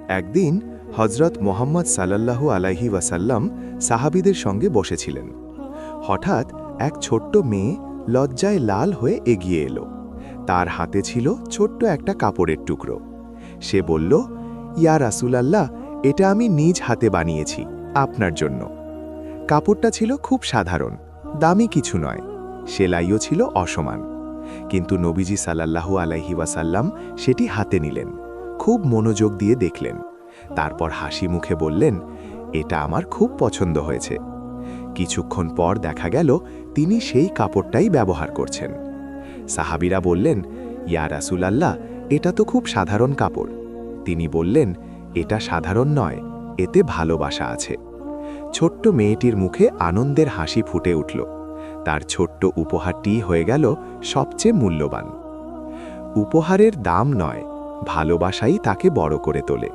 একদিন হজরত মোহাম্মদ সাল্লাল্লাহু আলাইহি ওয়াসাল্লাম সাহাবীদের সঙ্গে বসেছিলেন। হঠাৎ এক ছোট্ট মেয়ে লজ্জায় লাল হয়ে এগিয়ে এলো। তার হাতে ছিল ছোট্ট একটা কাপড়ের টুকরো। সে বলল, ইয়া রাসূলাল্লাহ, এটা আমি নিজ হাতে বানিয়েছি আপনার জন্য। কাপড়টা ছিল খুব সাধারণ, দামি কিছু নয়, সেলাইও ছিল অসমান। কিন্তু নবীজি সাল্লাল্লাহু আলাইহি ওয়াসাল্লাম সেটি হাতে নিলেন, খুব মনোযোগ দিয়ে দেখলেন। তারপর হাসি মুখে বললেন, এটা আমার খুব পছন্দ হয়েছে। কিছুক্ষণ পর দেখা গেল তিনি সেই কাপড়টাই ব্যবহার করছেন। সাহাবীরা বললেন, ইয়া রাসূলাল্লাহ, এটা তো খুব সাধারণ কাপড়। তিনি বললেন, এটা সাধারণ নয়, এতে ভালোবাসা আছে। ছোট্ট মেয়েটির মুখে আনন্দের হাসি ফুটে উঠল। তার ছোট্ট উপহারটি হয়ে গেল সবচেয়ে মূল্যবান। উপহারের দাম নয়, ভালোবাসাই তাকে বড় করে তোলে।